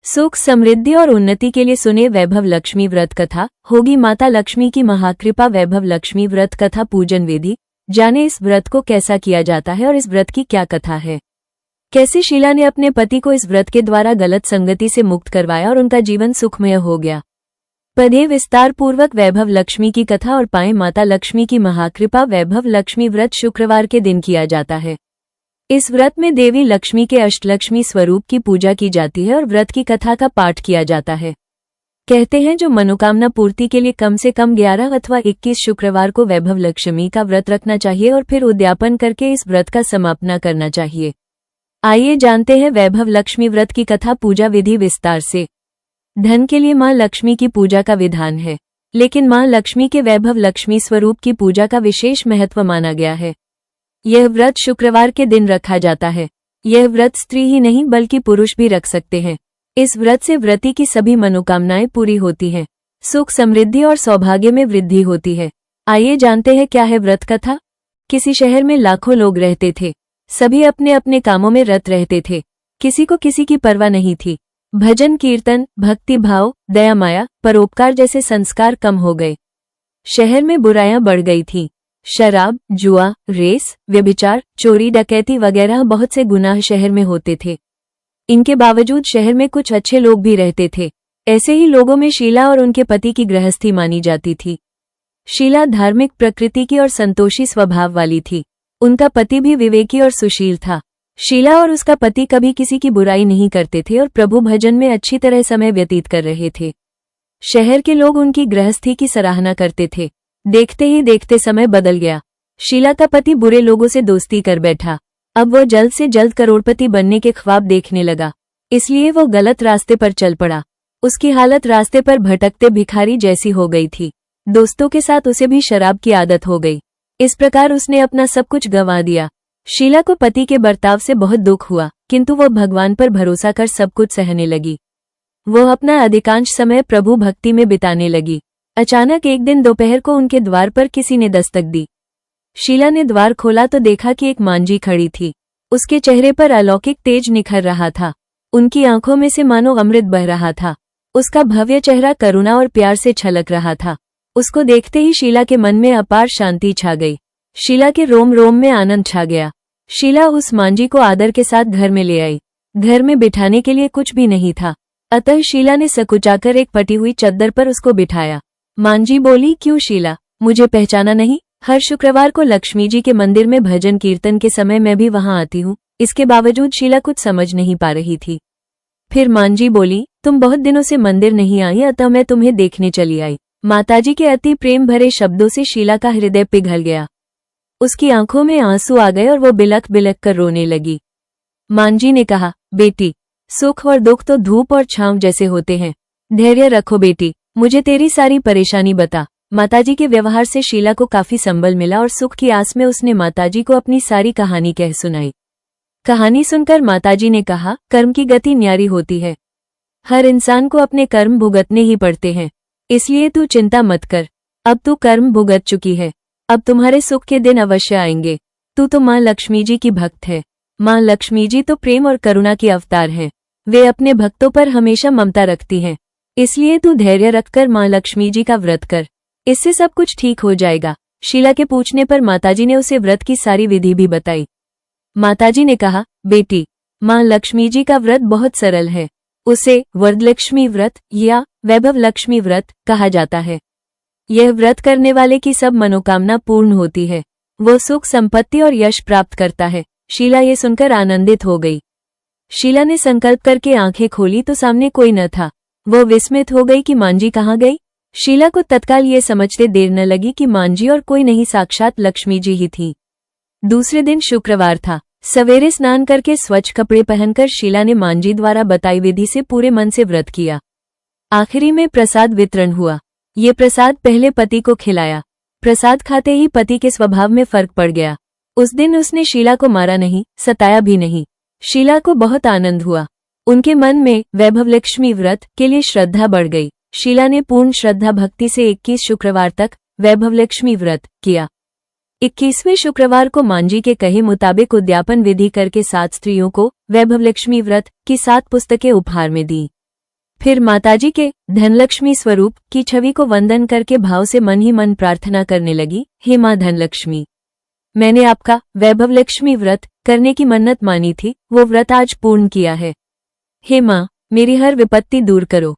सुख समृद्धि और उन्नति के लिए सुने वैभव लक्ष्मी व्रत कथा। होगी माता लक्ष्मी की महाकृपा। वैभव लक्ष्मी व्रत कथा पूजन विधि। जाने इस व्रत को कैसा किया जाता है और इस व्रत की क्या कथा है। कैसे शीला ने अपने पति को इस व्रत के द्वारा गलत संगति से मुक्त करवाया और उनका जीवन सुखमय हो गया। पढ़ें विस्तार पूर्वक वैभव लक्ष्मी की कथा और पाएं माता लक्ष्मी की महाकृपा। वैभव लक्ष्मी व्रत शुक्रवार के दिन किया जाता है। इस व्रत में देवी लक्ष्मी के अष्टलक्ष्मी स्वरूप की पूजा की जाती है और व्रत की कथा का पाठ किया जाता है। कहते हैं जो मनोकामना पूर्ति के लिए कम से कम 11 अथवा 21 शुक्रवार को वैभव लक्ष्मी का व्रत रखना चाहिए और फिर उद्यापन करके इस व्रत का समापना करना चाहिए। आइए जानते हैं वैभव लक्ष्मी व्रत की कथा पूजा विधि विस्तार से। धन के लिए मां लक्ष्मी की पूजा का विधान है, लेकिन मां लक्ष्मी के वैभव लक्ष्मी स्वरूप की पूजा का विशेष महत्व माना गया है। यह व्रत शुक्रवार के दिन रखा जाता है। यह व्रत स्त्री ही नहीं बल्कि पुरुष भी रख सकते हैं। इस व्रत से व्रती की सभी मनोकामनाएं पूरी होती हैं। सुख समृद्धि और सौभाग्य में वृद्धि होती है। आइए जानते हैं क्या है व्रत कथा। किसी शहर में लाखों लोग रहते थे। सभी अपने अपने कामों में रत रहते थे। किसी को किसी की परवाह नहीं थी। भजन कीर्तन, भक्ति भाव, दया माया, परोपकार जैसे संस्कार कम हो गए। शहर में बुराइयां बढ़ गई थीं। शराब, जुआ, रेस, व्यभिचार, चोरी डकैती वगैरह बहुत से गुनाह शहर में होते थे। इनके बावजूद शहर में कुछ अच्छे लोग भी रहते थे। ऐसे ही लोगों में शीला और उनके पति की गृहस्थी मानी जाती थी। शीला धार्मिक प्रकृति की और संतोषी स्वभाव वाली थी। उनका पति भी विवेकी और सुशील था। शीला और उसका पति कभी किसी की बुराई नहीं करते थे और प्रभु भजन में अच्छी तरह समय व्यतीत कर रहे थे। शहर के लोग उनकी गृहस्थी की सराहना करते थे। देखते ही देखते समय बदल गया। शीला का पति बुरे लोगों से दोस्ती कर बैठा। अब वो जल्द से जल्द करोड़पति बनने के ख्वाब देखने लगा, इसलिए वो गलत रास्ते पर चल पड़ा। उसकी हालत रास्ते पर भटकते भिखारी जैसी हो गई थी। दोस्तों के साथ उसे भी शराब की आदत हो गई। इस प्रकार उसने अपना सब कुछ गंवा दिया। शीला को पति के बर्ताव से बहुत दुख हुआ, किंतु वो भगवान पर भरोसा कर सब कुछ सहने लगी। वो अपना अधिकांश समय प्रभु भक्ति में बिताने लगी। अचानक एक दिन दोपहर को उनके द्वार पर किसी ने दस्तक दी। शीला ने द्वार खोला तो देखा कि एक मांझी खड़ी थी। उसके चेहरे पर अलौकिक तेज निखर रहा था। उनकी आंखों में से मानो अमृत बह रहा था। उसका भव्य चेहरा करुणा और प्यार से छलक रहा था। उसको देखते ही शीला के मन में अपार शांति छा गई। शीला के रोम रोम में आनंद छा गया। शीला उस मांझी को आदर के साथ घर में ले आई। घर में बिठाने के लिए कुछ भी नहीं था, अतः शीला ने सकुचाकर एक फटी हुई चद्दर पर उसको बिठाया। मांझी बोली, क्यों शीला, मुझे पहचाना नहीं? हर शुक्रवार को लक्ष्मी जी के मंदिर में भजन कीर्तन के समय मैं भी वहां आती हूँ। इसके बावजूद शीला कुछ समझ नहीं पा रही थी। फिर मांझी बोली, तुम बहुत दिनों से मंदिर नहीं आई, अतः मैं तुम्हें देखने चली आई। माताजी के अति प्रेम भरे शब्दों से शीला का हृदय पिघल गया। उसकी आंखों में आंसू आ गए और वो बिलख बिलख कर रोने लगी। मांझी ने कहा, बेटी, सुख और दुख तो धूप और छांव जैसे होते हैं। धैर्य रखो बेटी, मुझे तेरी सारी परेशानी बता। माताजी के व्यवहार से शीला को काफी संबल मिला और सुख की आस में उसने माताजी को अपनी सारी कहानी कह सुनाई। कहानी सुनकर माताजी ने कहा, कर्म की गति न्यारी होती है। हर इंसान को अपने कर्म भुगतने ही पड़ते हैं, इसलिए तू चिंता मत कर। अब तू कर्म भुगत चुकी है, अब तुम्हारे सुख के दिन अवश्य आएंगे। तू तो माँ लक्ष्मी जी की भक्त है। माँ लक्ष्मी जी तो प्रेम और करुणा की अवतार हैं। वे अपने भक्तों पर हमेशा ममता रखती हैं। इसलिए तू धैर्य रखकर माँ लक्ष्मी जी का व्रत कर, इससे सब कुछ ठीक हो जाएगा। शीला के पूछने पर माताजी ने उसे व्रत की सारी विधि भी बताई। माताजी ने कहा, बेटी, माँ लक्ष्मी जी का व्रत बहुत सरल है। उसे वरदलक्ष्मी व्रत या वैभव लक्ष्मी व्रत कहा जाता है। यह व्रत करने वाले की सब मनोकामना पूर्ण होती है। वो सुख संपत्ति और यश प्राप्त करता है। शीला ये सुनकर आनंदित हो गई। शीला ने संकल्प करके आंखें खोली तो सामने कोई न था। वो विस्मित हो गई कि मांझी कहाँ गई। शीला को तत्काल ये समझते देर न लगी कि मांझी और कोई नहीं, साक्षात लक्ष्मी जी ही थी। दूसरे दिन शुक्रवार था। सवेरे स्नान करके स्वच्छ कपड़े पहनकर शीला ने मांझी द्वारा बताई विधि से पूरे मन से व्रत किया। आखिरी में प्रसाद वितरण हुआ। ये प्रसाद पहले पति को खिलाया। प्रसाद खाते ही पति के स्वभाव में फर्क पड़ गया। उस दिन उसने शीला को मारा नहीं, सताया भी नहीं। शीला को बहुत आनंद हुआ। उनके मन में वैभव लक्ष्मी व्रत के लिए श्रद्धा बढ़ गई। शीला ने पूर्ण श्रद्धा भक्ति से 21 शुक्रवार तक वैभव लक्ष्मी व्रत किया। 21वें शुक्रवार को मांझी के कहे मुताबिक उद्यापन विधि करके 7 स्त्रियों को वैभव लक्ष्मी व्रत की 7 पुस्तकें उपहार में दी। फिर माताजी के धनलक्ष्मी स्वरूप की छवि को वंदन करके भाव से मन ही मन प्रार्थना करने लगी, हे माँ धनलक्ष्मी, मैंने आपका वैभव लक्ष्मी व्रत करने की मन्नत मानी थी, वो व्रत आज पूर्ण किया है। हे माँ, मेरी हर विपत्ति दूर करो।